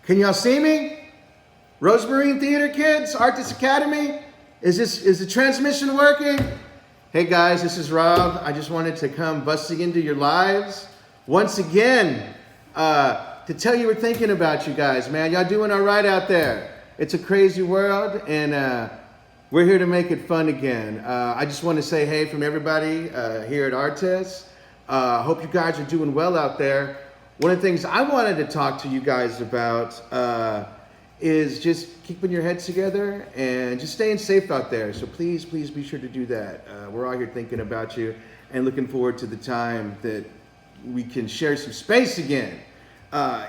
Can y'all see me? Rosemarine Theater kids, Artist Academy? Is the transmission working? Hey guys, this is Rob. I just wanted to come busting into your lives once again to tell you we're thinking about you guys, man. Y'all doing all right out there? It's a crazy world, and we're here to make it fun again. I just want to say hey from everybody here at Artist. Hope you guys are doing well out there. One of the things I wanted to talk to you guys about is just keeping your heads together and just staying safe out there. So please be sure to do that. We're all here thinking about you and looking forward to the time that we can share some space again.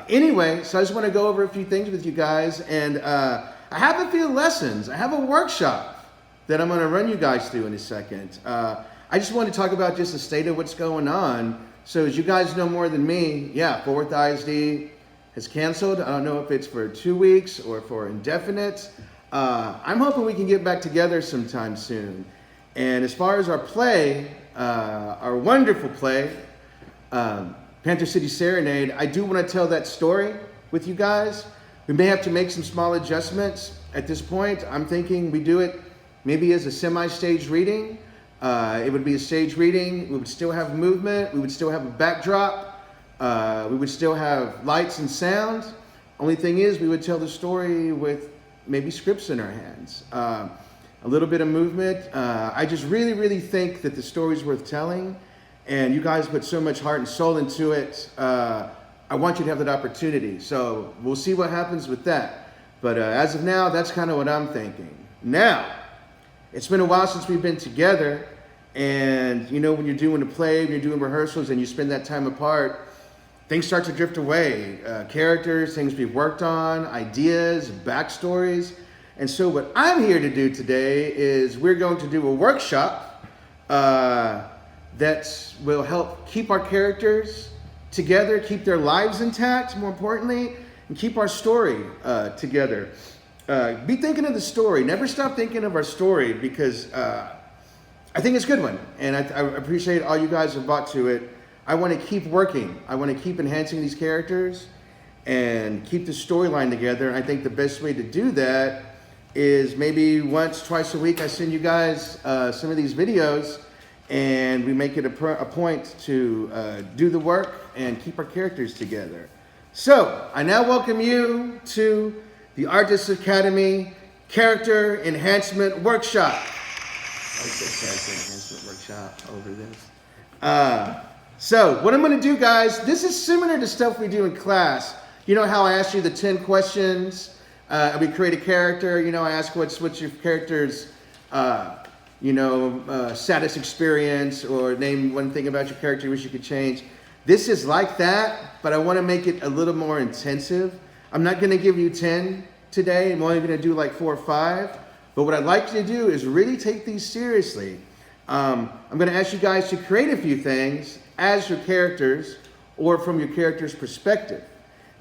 Anyway, so I just want to go over a few things with you guys, and I have a few lessons. I have a workshop that I'm going to run you guys through in a second. I just want to talk about just the state of what's going on. So as you guys know more than me, yeah, 4th ISD has canceled. I don't know if it's for 2 weeks or for indefinite. I'm hoping we can get back together sometime soon. And as far as our play, our wonderful play, Panther City Serenade, I do want to tell that story with you guys. We may have to make some small adjustments at this point. I'm thinking we do it maybe as a semi-stage reading. It would be a stage reading. We would still have movement. We would still have a backdrop. We would still have lights and sound. Only thing is, we would tell the story with maybe scripts in our hands. A little bit of movement. I just really think that the story's worth telling, and you guys put so much heart and soul into it. I want you to have that opportunity. So we'll see what happens with that. But as of now, that's kind of what I'm thinking. Now, it's been a while since we've been together, and you know, when you're doing a play, when you're doing rehearsals, and you spend that time apart, things start to drift away. Characters, things we've worked on, ideas, backstories. And so what I'm here to do today is we're going to do a workshop that will help keep our characters together, keep their lives intact, more importantly, and keep our story together. Be thinking of the story. Never stop thinking of our story, because I think it's a good one. And I appreciate all you guys have brought to it. I want to keep working. I want to keep enhancing these characters and keep the storyline together. And I think the best way to do that is maybe once, twice a week, I send you guys some of these videos, and we make it a point to do the work and keep our characters together. So I now welcome you to the Artist Academy Character Enhancement Workshop. I said Character Enhancement Workshop over this. So what I'm going to do, guys, this is similar to stuff we do in class. You know how I asked you the 10 questions? We create a character. You know, I ask what's your character's, saddest experience, or name one thing about your character you wish you could change. This is like that, but I want to make it a little more intensive. I'm not going to give you 10 today. I'm only going to do like 4 or 5. But what I'd like you to do is really take these seriously. I'm going to ask you guys to create a few things as your characters, or from your character's perspective.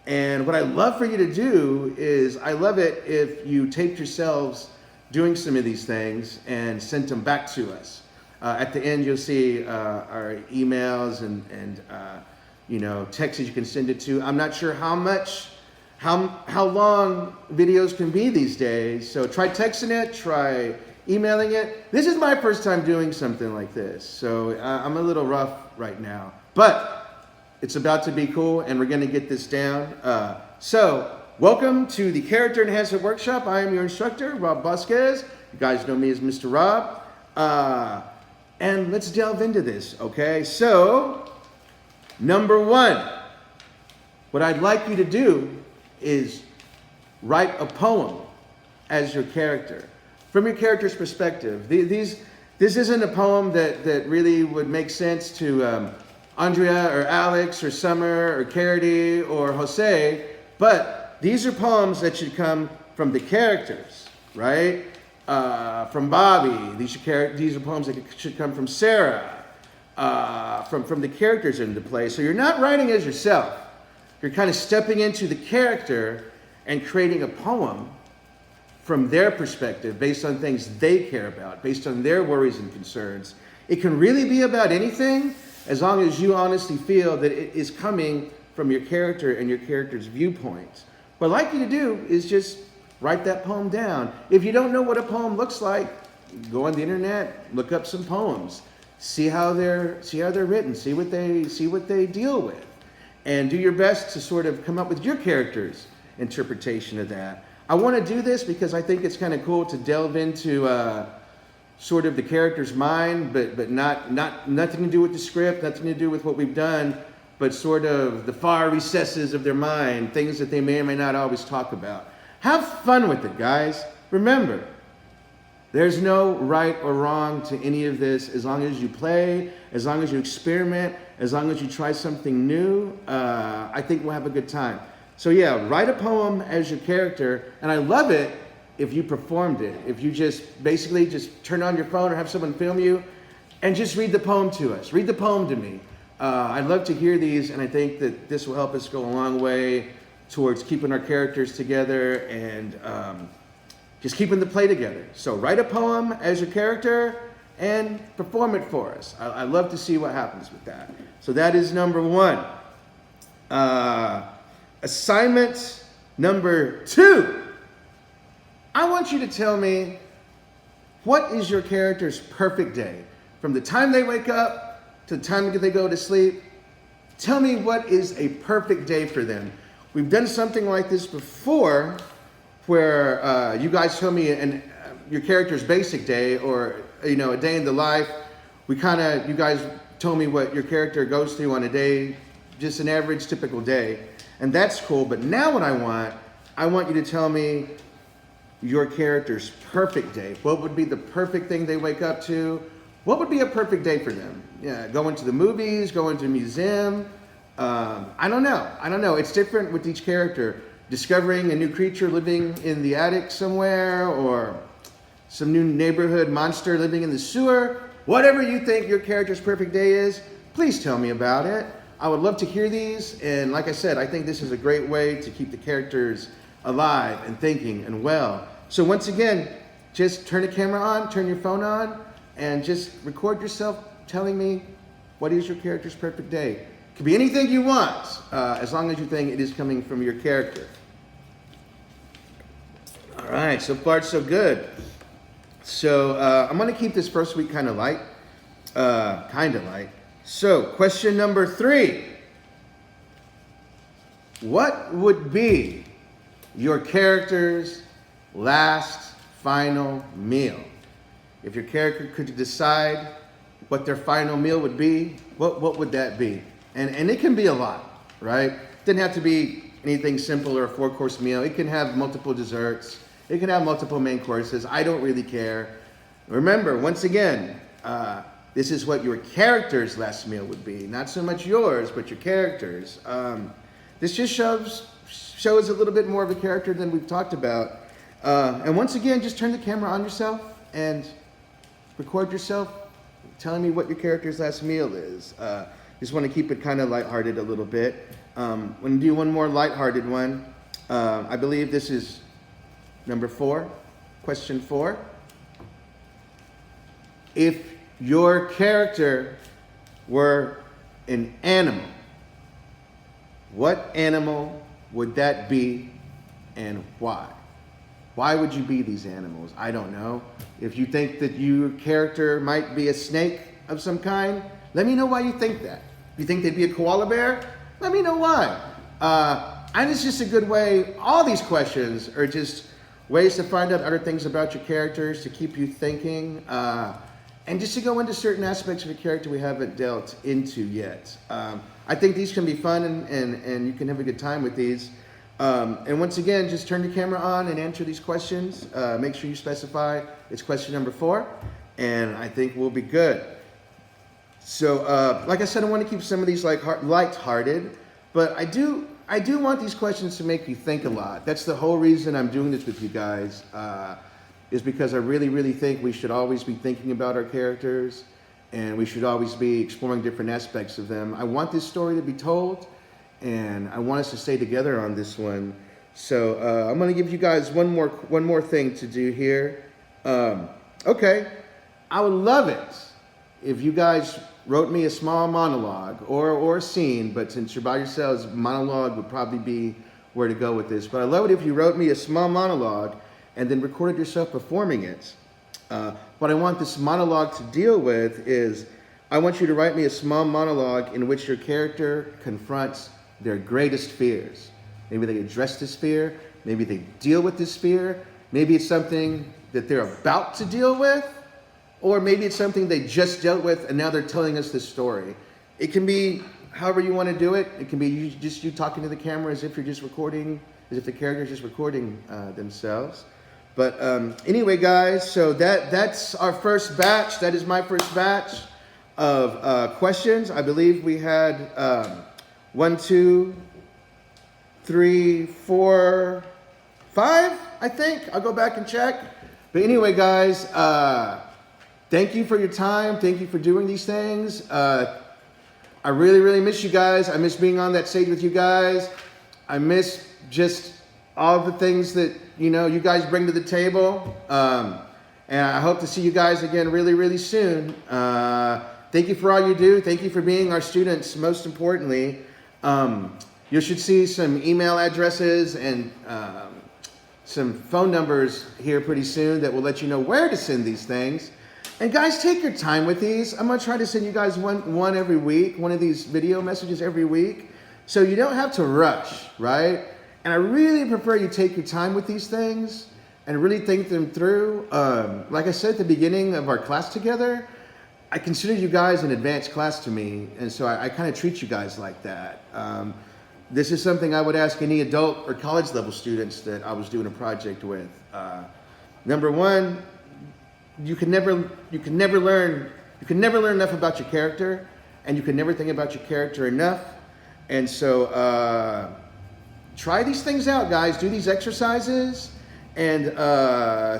And what I love for you to do is, I love it if you taped yourselves doing some of these things and sent them back to us. At the end, you'll see our emails and texts you can send it to. I'm not sure how long videos can be these days. So try texting it, try emailing it. This is my first time doing something like this, so I'm a little rough right now, but it's about to be cool, and we're going to get this down. So welcome to the Character Enhancement Workshop. I am your instructor, Rob Vasquez. You guys know me as Mr. Rob. And let's delve into this, okay? So, number 1, what I'd like you to do is write a poem as your character, from your character's perspective. This isn't a poem that really would make sense to Andrea or Alex or Summer or Carity or Jose, but these are poems that should come from the characters, right? From Bobby. These are poems that should come from Sarah, from the characters in the play. So you're not writing as yourself. You're kind of stepping into the character and creating a poem from their perspective, based on things they care about, based on their worries and concerns. It can really be about anything, as long as you honestly feel that it is coming from your character and your character's viewpoint. What I'd like you to do is just write that poem down. If you don't know what a poem looks like, go on the internet, look up some poems, see how they're written, see what they deal with, and do your best to sort of come up with your character's interpretation of that. I want to do this because I think it's kind of cool to delve into sort of the character's mind, but nothing to do with the script, nothing to do with what we've done, but sort of the far recesses of their mind, things that they may or may not always talk about. Have fun with it, guys. Remember, there's no right or wrong to any of this. As long as you play, as long as you experiment, as long as you try something new, I think we'll have a good time. So yeah, write a poem as your character, and I love it if you performed it. If you just basically just turn on your phone or have someone film you and just read the poem to us. Read the poem to me. I'd love to hear these, and I think that this will help us go a long way towards keeping our characters together and just keeping the play together. So write a poem as your character and perform it for us. I love to see what happens with that. So that is number one. Assignment number 2. I want you to tell me, what is your character's perfect day? From the time they wake up to the time they go to sleep, tell me what is a perfect day for them. We've done something like this before where you guys tell me your character's basic day, or a day in the life. You guys told me what your character goes through on a day, just an average typical day. And that's cool, but now what I want you to tell me your character's perfect day. What would be the perfect thing they wake up to? What would be a perfect day for them? Yeah, going to the movies, going to a museum. I don't know. It's different with each character. Discovering a new creature living in the attic somewhere, or some new neighborhood monster living in the sewer. Whatever you think your character's perfect day is, please tell me about it. I would love to hear these, and like I said, I think this is a great way to keep the characters alive and thinking and well. So once again, just turn the camera on, turn your phone on, and just record yourself telling me what is your character's perfect day. It could be anything you want, as long as you think it is coming from your character. All right, so far so good. So I'm going to keep this first week kind of light. So question number 3. What would be your character's last final meal? If your character could decide what their final meal would be, what would that be? And it can be a lot, right? It doesn't have to be anything simple or a 4-course meal. It can have multiple desserts. It can have multiple main courses. I don't really care. Remember, once again, this is what your character's last meal would be. Not so much yours, but your character's. This just shows a little bit more of a character than we've talked about. And once again, just turn the camera on yourself and record yourself telling me what your character's last meal is. Just want to keep it kind of lighthearted a little bit. I'm going to do one more lighthearted one. I believe this is number 4, question 4. If your character were an animal, what animal would that be and why? Why would you be these animals? I don't know. If you think that your character might be a snake of some kind, let me know why you think that. If you think they'd be a koala bear, let me know why. And it's just a good way. All these questions are just ways to find out other things about your characters, to keep you thinking, and just to go into certain aspects of a character we haven't dealt into yet. I think these can be fun, and you can have a good time with these. And once again, just turn the camera on and answer these questions. Make sure you specify it's question number 4, and I think we'll be good. So, like I said, I want to keep some of these light-hearted, but I do want these questions to make you think a lot. That's the whole reason I'm doing this with you guys, is because I really, really think we should always be thinking about our characters, and we should always be exploring different aspects of them. I want this story to be told, and I want us to stay together on this one. So I'm going to give you guys one more thing to do here. Okay, I would love it if you guys wrote me a small monologue or a scene, but since you're by yourselves, monologue would probably be where to go with this. But I love it if you wrote me a small monologue and then recorded yourself performing it. What I want this monologue to deal with is, I want you to write me a small monologue in which your character confronts their greatest fears. Maybe they address this fear, maybe they deal with this fear, maybe it's something that they're about to deal with, or maybe it's something they just dealt with and now they're telling us this story. It can be however you want to do it. It can be you talking to the camera as if you're just recording, as if the character's just recording themselves. But anyway, guys, so that's our first batch. That is my first batch of questions. I believe we had 1, 2, 3, 4, 5, I think. I'll go back and check. But anyway, guys, thank you for your time. Thank you for doing these things. I really, really miss you guys. I miss being on that stage with you guys. I miss just all the things that, you guys bring to the table. And I hope to see you guys again really, really soon. Thank you for all you do. Thank you for being our students, most importantly. You should see some email addresses and some phone numbers here pretty soon that will let you know where to send these things. And guys, take your time with these. I'm going to try to send you guys one every week, one of these video messages every week. So you don't have to rush, right? And I really prefer you take your time with these things and really think them through. Like I said at the beginning of our class together, I consider you guys an advanced class to me. And so I kind of treat you guys like that. This is something I would ask any adult or college level students that I was doing a project with. Number one, you can never learn enough about your character, and you can never think about your character enough. And so try these things out, guys. Do these exercises and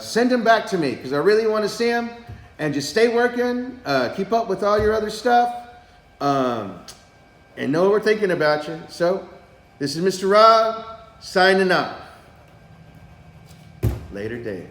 send them back to me because I really want to see them. And just stay working, keep up with all your other stuff, and know we're thinking about you. So this is Mr. Rob signing off. Later, Dave.